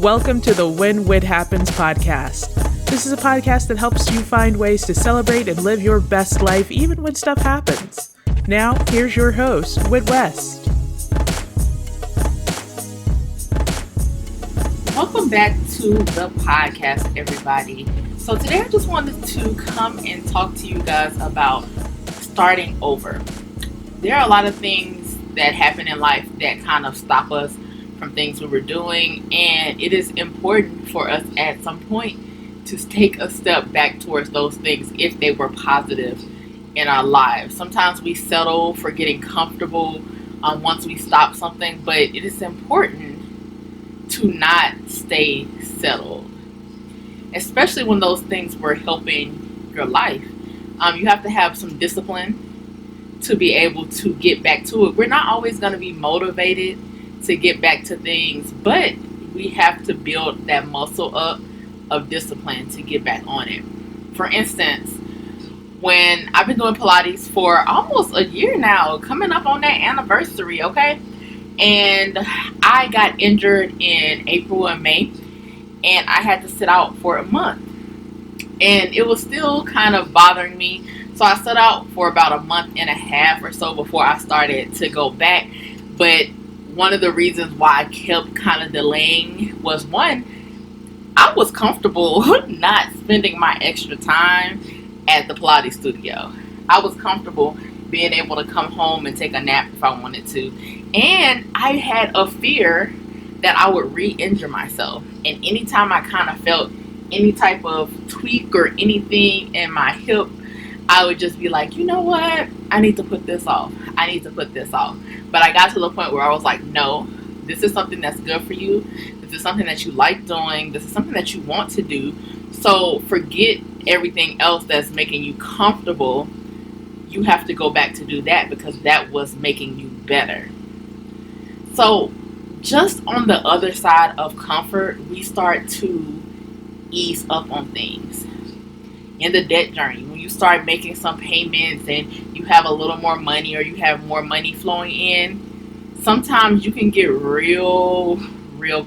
Welcome to the When Whit Happens podcast. This is a podcast that helps you find ways to celebrate and live your best life even when stuff happens. Now, here's your host, Whit West. Welcome back to the podcast, everybody. So today I just wanted to come and talk to you guys about starting over. There are a lot of things that happen in life that kind of stop us from things we were doing, and it is important for us at some point to take a step back towards those things if they were positive in our lives. Sometimes we settle for getting comfortable once we stop something, but it is important to not stay settled, especially when those things were helping your life. You have to have some discipline to be able to get back to it. We're not always going to be motivated to get back to things, but we have to build that muscle up of discipline to get back on it. For instance, when I've been doing Pilates for almost a year now, coming up on that anniversary, okay? And I got injured in April and May, and I had to sit out for a month. And it was still kind of bothering me. So I sat out for about a month and a half or so before I started to go back. But one of the reasons why I kept kind of delaying was, one, I was comfortable not spending my extra time at the Pilates studio. I was comfortable being able to come home and take a nap if I wanted to. And I had a fear that I would re-injure myself. And anytime I kind of felt any type of tweak or anything in my hip, I would just be like, you know what? I need to put this off. But I got to the point where I was like, no, this is something that's good for you. This is something that you like doing. This is something that you want to do. So forget everything else that's making you comfortable. You have to go back to do that because that was making you better. So just on the other side of comfort, we start to ease up on things. In the debt journey, when you start making some payments and you have a little more money or you have more money flowing in, sometimes you can get real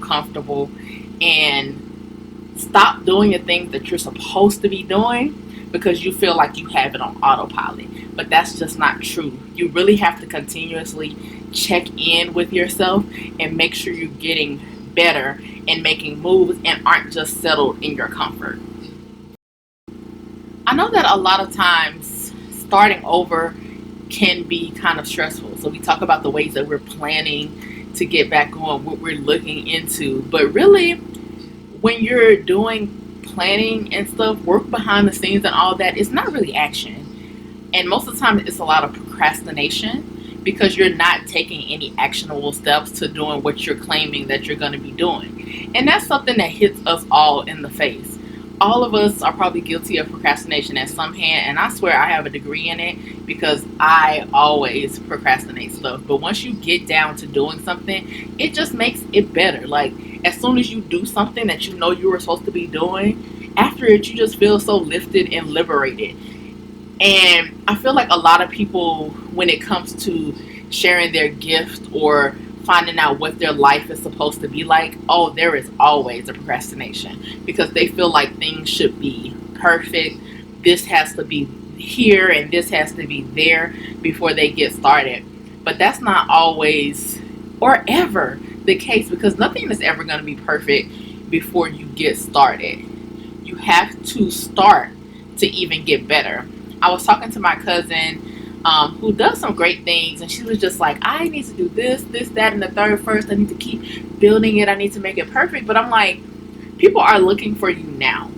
comfortable and stop doing the things that you're supposed to be doing because you feel like you have it on autopilot. But that's just not true. You really have to continuously check in with yourself and make sure you're getting better and making moves and aren't just settled in your comfort. I know that a lot of times starting over can be kind of stressful. So we talk about the ways that we're planning to get back on, what we're looking into. But really, when you're doing planning and stuff, work behind the scenes and all that, it's not really action. And most of the time, it's a lot of procrastination because you're not taking any actionable steps to doing what you're claiming that you're going to be doing. And that's something that hits us all in the face. All of us are probably guilty of procrastination at some hand, and I swear I have a degree in it because I always procrastinate stuff. But once you get down to doing something, it just makes it better. Like, as soon as you do something that you know you were supposed to be doing, after it, you just feel so lifted and liberated. And I feel like a lot of people, when it comes to sharing their gift or finding out what their life is supposed to be like, there is always a procrastination because they feel like things should be perfect. This has to be here and this has to be there before they get started. But that's not always or ever the case because nothing is ever going to be perfect before you get started. You have to start to even get better. I was talking to my cousin who does some great things, and she was just like, I need to do this, that, and the third first. I need to keep building it. I need to make it perfect. But I'm like, people are looking for you now.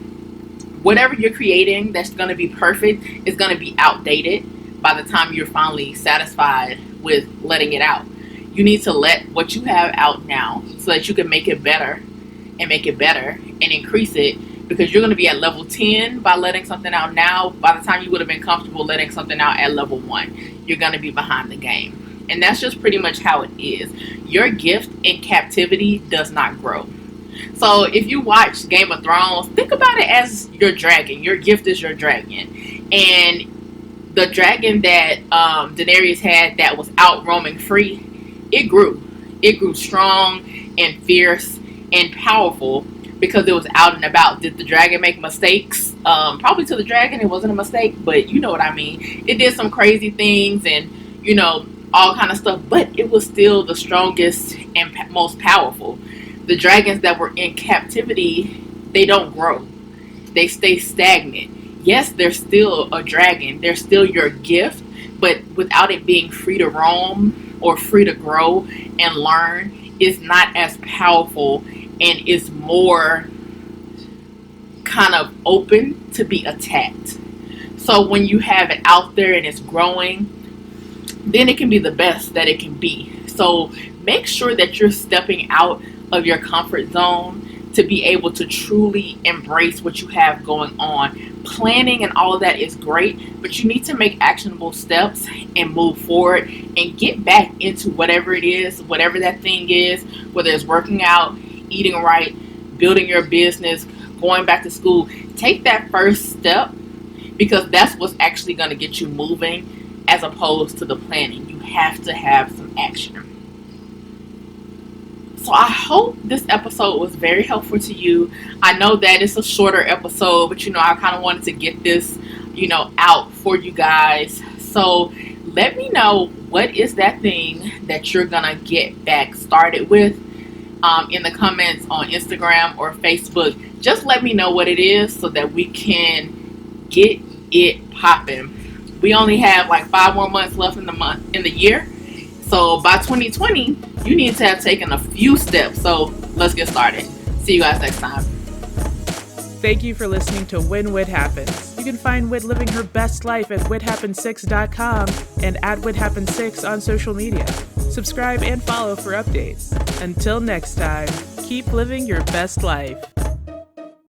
Whatever you're creating that's going to be perfect is going to be outdated by the time you're finally satisfied with letting it out. You need to let what you have out now so that you can make it better and increase it. Because you're going to be at level 10 by letting something out now. By the time you would have been comfortable letting something out at level 1, you're going to be behind the game. And that's just pretty much how it is. Your gift in captivity does not grow. So if you watch Game of Thrones, think about it as your dragon. Your gift is your dragon. And the dragon that Daenerys had that was out roaming free, it grew. It grew strong and fierce and powerful because it was out and about. Did the dragon make mistakes? Probably to the dragon it wasn't a mistake, but you know what I mean. It did some crazy things and, all kind of stuff, but it was still the strongest and most powerful. The dragons that were in captivity, they don't grow. They stay stagnant. Yes, they're still a dragon. They're still your gift, but without it being free to roam or free to grow and learn, it's not as powerful and is more kind of open to be attacked. So when you have it out there and it's growing, then it can be the best that it can be. So make sure that you're stepping out of your comfort zone to be able to truly embrace what you have going on. Planning and all of that is great, but you need to make actionable steps and move forward and get back into whatever it is, whatever that thing is, whether it's working out, eating right, building your business, going back to school. Take that first step because that's what's actually going to get you moving as opposed to the planning. You have to have some action. So I hope this episode was very helpful to you. I know that it's a shorter episode, but I kind of wanted to get this, out for you guys. So let me know, what is that thing that you're gonna get back started with in the comments on Instagram or Facebook. Just let me know what it is so that we can get it popping. We only have like 5 more months left in the year. So by 2020, you need to have taken a few steps. So let's get started. See you guys next time. Thank you for listening to When Whit Happens. You can find Whit living her best life at whithappens6.com and at whithappens6 on social media. Subscribe and follow for updates. Until next time, keep living your best life.